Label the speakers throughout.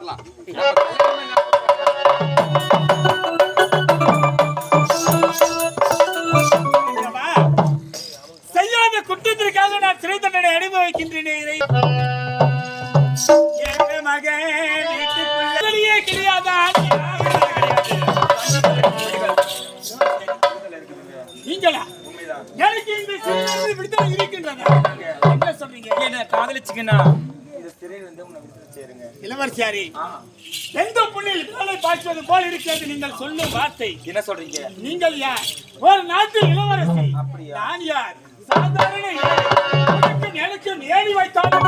Speaker 1: பார்க்கலாம்.
Speaker 2: செய்யாத குற்றத்திற்காக நான் சிறை தண்டனை அனுபவிக்கின்றேன். மகன் வீட்டுக்குள்ளே கிடையாதா? நீங்களா? எனக்கு இந்த சிறையிலிருந்து விடுதலை இருக்கின்றதா? என்ன சொல்றீங்க?
Speaker 3: என்ன காதலிச்சுக்கன்னா இந்த சிறையிலிருந்து உன்னை விடுதலை செய்யுங்க.
Speaker 2: இளவரசியாரே, எந்த புள்ளில் வேலை பார்ப்பது போல் இருக்கிறது நீங்கள் சொல்லும் வார்த்தை.
Speaker 3: என்ன சொல்றீங்க?
Speaker 2: நீங்கள் யார்? ஒரு நாட்டு இளவரசி.
Speaker 3: அப்படியா?
Speaker 2: நான் யார்? சாதாரண எனக்கு ஏறி வைத்தாலும்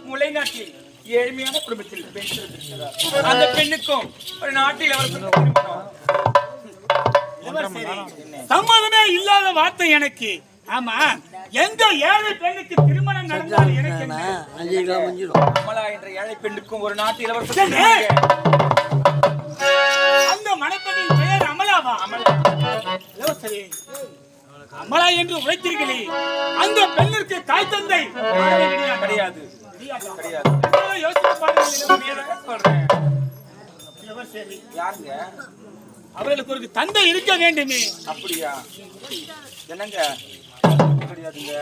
Speaker 3: முளைநாட்டில் ஏழ்மையான குடும்பத்தில் பெண் இருக்கிறார். அந்த பெண்ணுக்கும் ஒரு நாட்டில் அவருக்கு
Speaker 2: சம்மதமே இல்லாத வார்த்தை எனக்கு. ஆமா, எந்த ஏழை பெண்ணுக்கு திருமணம் நடந்தால் எனக்கு
Speaker 3: அமலா என்ற ஏழை பெண்ணுக்கும் ஒரு நாட்டு இளவரசர்.
Speaker 2: அந்த மணப்பெண்ணின் பெயர் அமலாவா? சரி, அமலா என்று உரைத்தீர்களே, அந்த பெண்ணிற்கு தாய் தந்தை
Speaker 3: கிடையாது.
Speaker 2: யோசித்து பாருங்கள்.
Speaker 3: யாருங்க?
Speaker 2: அவர்களுக்கு ஒரு தந்தை இருக்க வேண்டுமே.
Speaker 3: அப்படியா? என்னங்க கிடையாதுங்க.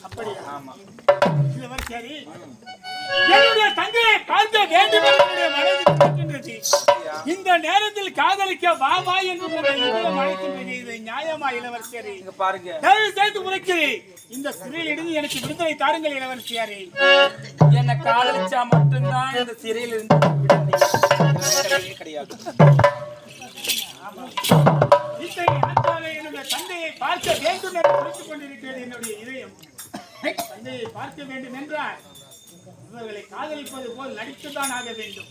Speaker 2: அப்படியா?
Speaker 3: ஆமா.
Speaker 2: சரி, என்னுடைய தங்கையை பார்க்க வேண்டும் என்னுடைய மனதில் இருக்கின்றது. இந்த நேரத்தில் காதலிக்க வா வா என்று அழைக்கின்றது. இது நியாயமா இளவரசியாரே?
Speaker 3: பாருங்க,
Speaker 2: தயவு செய்து உரைக்கிறேன், இந்த சிறையில் இருந்து எனக்கு விடுதலை தாருங்கள் இளவரசியாரே.
Speaker 3: என்ன காதலிச்சா மட்டும்தான் இந்த சிறையில் இருந்து கிடையாது.
Speaker 2: என்னுடைய தந்தையை பார்க்க வேண்டும் என்று சொல்லிக் கொண்டிருக்கிறது என்னுடைய இதயம். தந்தையை பார்க்க வேண்டும் என்றால் இவர்களை காதலிப்பது போல் நடித்துதான் ஆக வேண்டும்.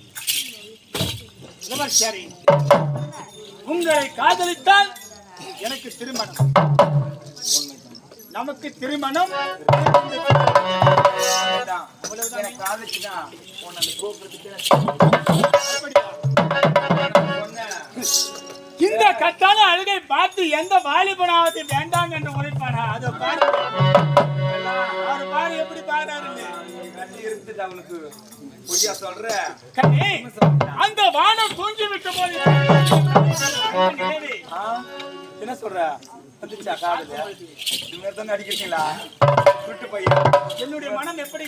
Speaker 2: இளவரசியாரே, உங்களை காதலித்தால் எனக்கு திருமணம், நமக்கு திருமணம். இந்த கட்டான அழுகை பார்த்து எந்த வாலிபனாவது வேண்டாம் என்று உரைப்பானா? அதை பார்த்து அவர் பாரு எப்படி பாடுறாருங்க.
Speaker 3: அவனுக்கு பொய்யா சொல்ற?
Speaker 2: அந்த வானம் தூங்கி விட்ட போது
Speaker 3: என்ன சொல்ற? வந்துச்சா காதல? தான் அடிக்கிறீங்களா? விட்டு பையன்
Speaker 2: என்னுடைய மனம் எப்படி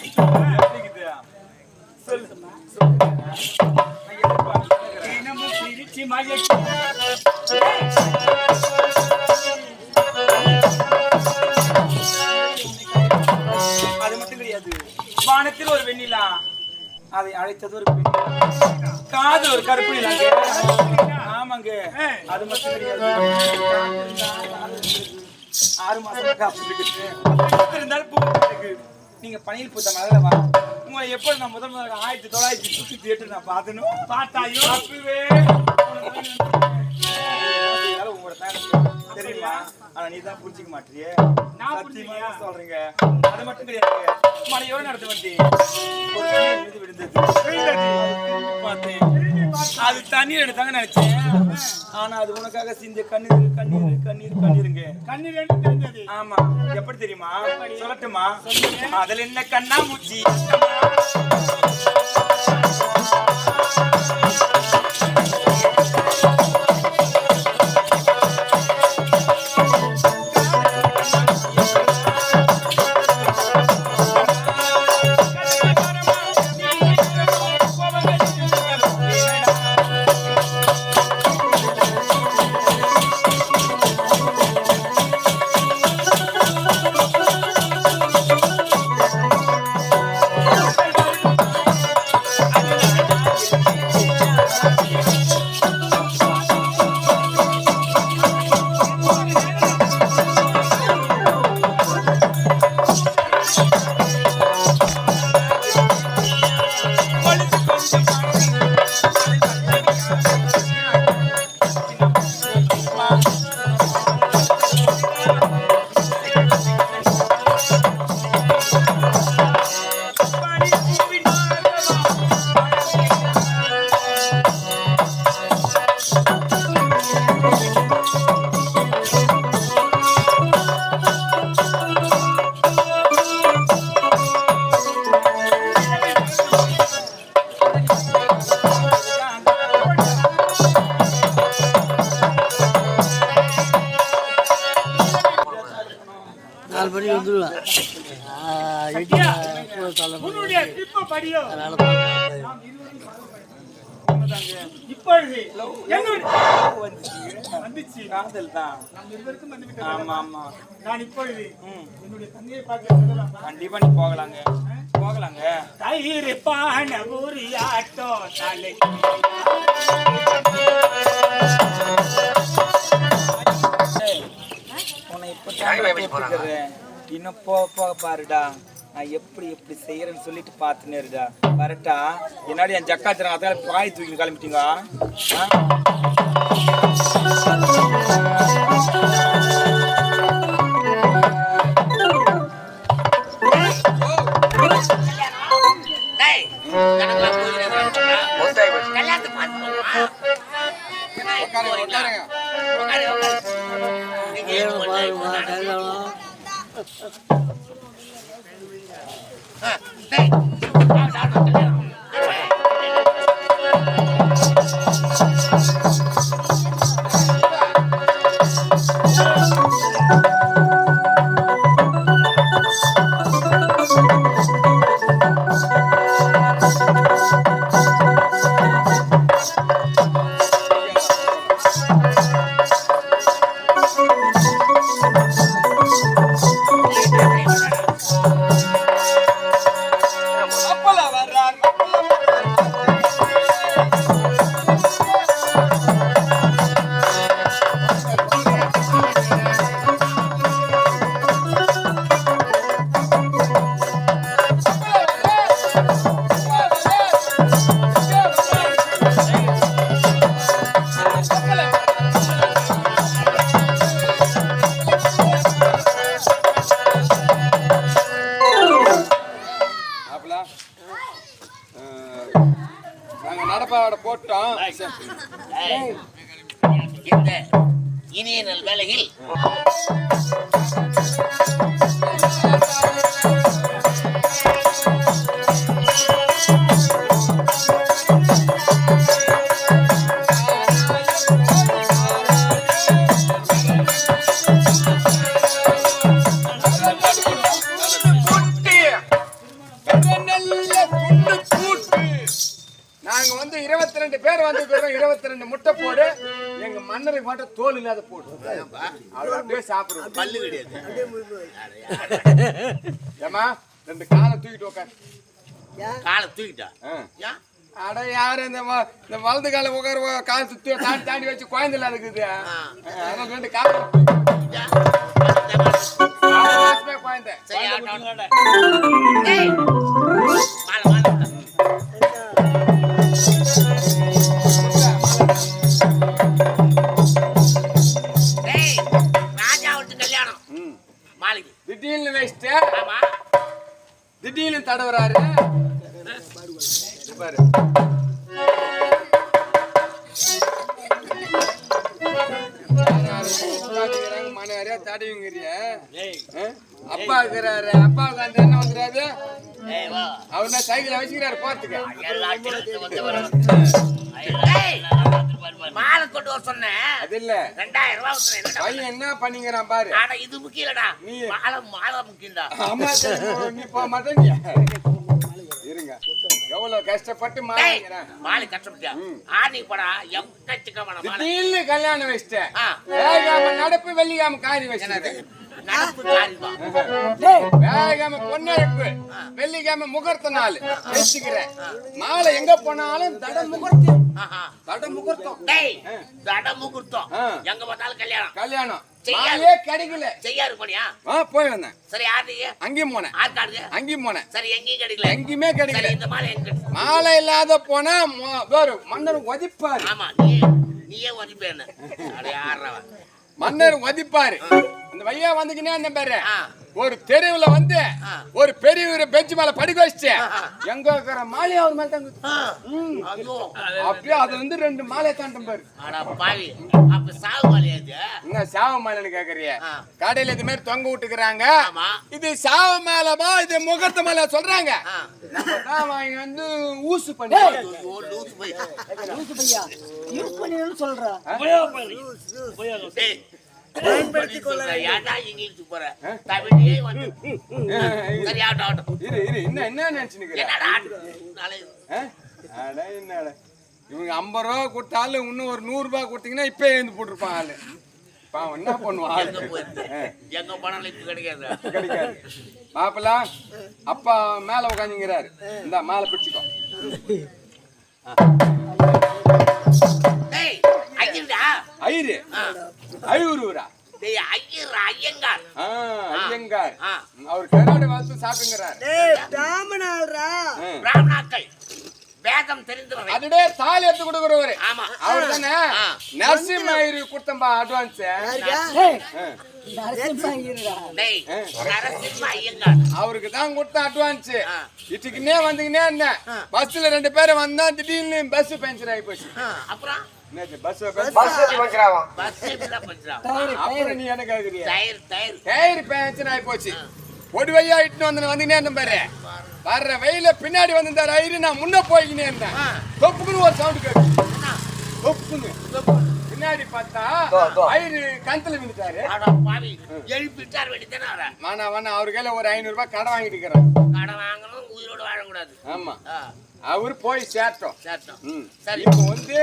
Speaker 3: அது மட்டும் கிடையாது. வானத்தில் ஒரு வெண்ணிலா, அதை அழைத்தது ஒரு பெண், காது ஒரு கருப்பு நிலாங்க. ஆமாங்க, அது மட்டும் கிடையாது. 6 மாசம் காப்பு இருந்தாலும் பூ இருக்கு. நீங்க பணியில் பூத்த மலர்ல வா. உங்களை எப்போது நான் முதல் 1998 நான் பார்த்தனும் பார்த்தாயோ அப்பவே உங்களோட தெரியுமா? ஆனா நீ தான் புரிஞ்சிக்க மாட்டியே. சத்தியமா சொல்றீங்க. அது மட்டும் கிடையாது. மழையோட நடந்து வந்தேன், விழுந்தது பார்த்தேன். அது தண்ணீர் எடுத்தாங்க நினைச்சேன். ஆனா அது உனக்காக சிந்த கண்ணீர் கண்ணீர் கண்ணீர் கண்ணீருங்க.
Speaker 2: கண்ணீர் என்று தெரிஞ்சது.
Speaker 3: ஆமா, எப்படி தெரியுமா? சொல்லட்டுமா? அதுல என்ன கண்ணா மூச்சி.
Speaker 1: 4 மணி வந்துடுவேன்.
Speaker 2: சத்யா, உன்னுடைய ட்ரிப்பை படியோ. இப்பொழுது வந்துச்சு
Speaker 3: காதல் தான்.
Speaker 2: நம்ம இருவருக்கும் வந்துவிட்டது.
Speaker 3: ஆமா ஆமா.
Speaker 2: நான் இப்பொழுது என்னுடைய தங்கையை பார்க்க
Speaker 3: கண்டிப்பா நீ போகலாங்க. போகலாங்க.
Speaker 2: தயிர் பான ஊரி ஆட்டம் தலை
Speaker 3: உன்னை இப்ப இன்னும் போக பாருடா. நான் எப்படி செய்யறேன்னு சொல்லிட்டு பார்த்துன்னு இருடா. வரட்டா. என்னாடி என் ஜக்காத்திரம் அதால பாய் தூக்கி கிளம்பிட்டீங்க.
Speaker 4: இந்த இனிய நல் வேளையில்
Speaker 5: நாங்க வந்து 22 பேர் வந்து 22 முட்டை போடு. எங்க மன்னருக்கு மட்டும் தோல் இல்லாத போடு. அவர் அப்படியே சாப்பிடுவோம்.
Speaker 4: பல்லு கிடையாது.
Speaker 5: ஏமா 2 காலை தூக்கிட்டு உட்கார்.
Speaker 4: காலை தூக்கிட்டா
Speaker 5: அட யாரு இந்த வலது காலை உட்கார கால் சுத்தி தாண்டி வச்சு குழந்தை இல்லாத இருக்குது. 2 காலை குழந்தை திடீர்னு வச்சிட்டு திடீர்னு தடவுறாரு பாரு. மனையாரியா தடவிங்கிறிய அப்பா இருக்கிறாரு. அப்பாவுக்கு அந்த என்ன வந்துடாது. அவர் சைக்கிள வச்சுக்கிறாரு போறதுக்கு.
Speaker 4: மாலை கொண்டு வர சொன்னேன்.
Speaker 5: அது இல்ல
Speaker 4: 2000 ரூபாய்
Speaker 5: பையன் என்ன பண்ணிக்கிறான் பாரு.
Speaker 4: ஆனா இது முக்கியலடா. நீ மாலை முக்கியம்டா.
Speaker 5: அம்மா நீ போக மாட்டேங்க. இருங்க எவ்வளவு கஷ்டப்பட்டு
Speaker 4: மாலை கஷ்டப்பட்டியா? ஆணி படா எக்கச்சக்கமான மாலை.
Speaker 5: திடீர்னு கல்யாணம் வச்சிட்டேன். வேகாம நடப்பு வெள்ளிக்காம காரி வச்சிட்டேன்.
Speaker 4: நடப்பு காரிமா
Speaker 5: வேகாம பொன்னரப்பு வெள்ளிக்காம முகூர்த்த நாள் வச்சுக்கிறேன். மாலை எங்க போனாலும் தட முகூர்த்தம். தட முகூர்த்தம்.
Speaker 4: தட முகூர்த்தம் எங்க பார்த்தாலும் கல்யாணம்.
Speaker 5: மாலையே கிடைக்கல.
Speaker 4: செய்யாரு போனியா?
Speaker 5: போய் வந்தேன்.
Speaker 4: சரி யாருக்கு?
Speaker 5: அங்கேயும் போனேன்.
Speaker 4: ஆர்காடுக்கு
Speaker 5: அங்கேயும் போனேன்.
Speaker 4: சரி எங்கேயும் கிடைக்கல.
Speaker 5: எங்கேயுமே கிடைக்கல.
Speaker 4: இந்த மாலை எங்க?
Speaker 5: மாலை இல்லாத போனா வேறு மன்னர் ஒதிப்பாரு.
Speaker 4: ஆமா நீயே ஒதிப்பேன்னு. அட யாரவன்
Speaker 5: மன்னர் ஒதிப்பாரு. அந்த வையா வந்துக்கினே அந்த பேரு ஒரு தெருவுல வந்து ஒரு பெரிய பெஞ்சு மேல படுக்க வச்சு எங்க இருக்கிற மாலையா ஒரு மேல தாங்க. அப்படியே அது வந்து 2 மாலையை தாண்டும் பாரு.
Speaker 4: சாவு மாலையாது.
Speaker 5: என்ன சாவு மாலைன்னு கேக்குறிய? கடையில இது மாதிரி தொங்க விட்டுக்கிறாங்க. இது சாவு மாலைமா இது முகூர்த்த மாலை சொல்றாங்க. நம்ம தான் வாங்கி வந்து ஊசு பண்ணி
Speaker 4: ஏன்டா இங்கிலீஷ் போற தமிழே வந்து சரி ஆட்டம்
Speaker 5: இரு என்ன நினைச்சுன்னு
Speaker 4: என்னடா நாளை
Speaker 5: என்னடா இவங்க 50 ரூபா கொடுத்தாலும் இன்னும் ஒரு 100 ரூபாய் கொடுத்தீங்கன்னா இப்ப எழுந்து போட்டிருப்பான் ஆளு பாவம் என்ன பண்ணுவான்
Speaker 4: எங்க பணம் இப்ப கிடைக்காது
Speaker 5: மாப்பிள்ள அப்பா மேல உட்காந்துங்கிறாரு இந்த மேல பிடிச்சுக்கோ ஐயரு ஐயூரா
Speaker 4: ஐயங்கார்
Speaker 5: அவர் கர்நாடக வாழ்த்து சாப்பிடுங்கிறார்
Speaker 4: பிராமணாக்கள் வேதம் தெரிந்தவர்
Speaker 5: அதுடே தாலி எடுத்து கொடுக்குறவரு
Speaker 4: ஆமா
Speaker 5: அவர் தானே நரசிம்ம ஐயரு கொடுத்தம்பா அட்வான்ஸ் அவருக்கு தான் கொடுத்த அட்வான்ஸ் இட்டுக்குன்னே வந்துக்கினே இருந்தேன் பஸ்ல 2 பேரும் வந்தா திடீர்னு பஸ் பஞ்சர் ஆகி போச்சு
Speaker 4: அப்புறம்
Speaker 5: நீ என்ன கேக்குறியா டயர் பஞ்சர் ஆகி போச்சு ஒரு வழியா இட்டு வந்துக்கினே இருந்தேன் பாரு வர்ற வெயில பின்னாடி வந்திருந்தாரு ஐயரு நான் முன்ன போய்கினே இருந்தேன் தொப்புக்குன்னு ஒரு சவுண்ட் கேட்கு தொப்புக்குன்னு பின்னாடி பார்த்தா ஐயரு கணத்துல விழுந்துட்டாரு
Speaker 4: எழுப்பிட்டார் வெடித்தானே
Speaker 5: வேணா அவரு கையில ஒரு 500 ரூபாய் கடன் வாங்கிட்டு இருக்கிறேன்
Speaker 4: கடன் வாங்கணும் உயிரோடு வாழக்கூடாது
Speaker 5: ஆமா அவரு போய் சேர்த்தோம்
Speaker 4: சரி
Speaker 5: இப்போ வந்து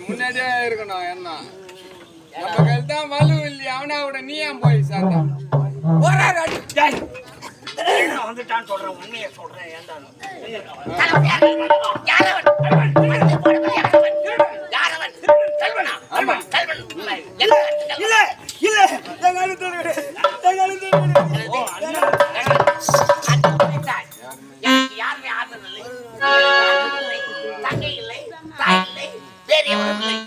Speaker 5: முன்னாடியே இருக்கணும் என்ன நம்ம கையில் தான் வலு இல்லையா அவனாவோட நீ ஏன் போய் சார்ந்தா
Speaker 4: வந்துட்டான்னு சொல்றேன் உண்மையை சொல்றேன் யாருமே ஆதரவு இல்லை தங்கை இல்லை தாய் இல்லை வேறு எவரும் இல்லை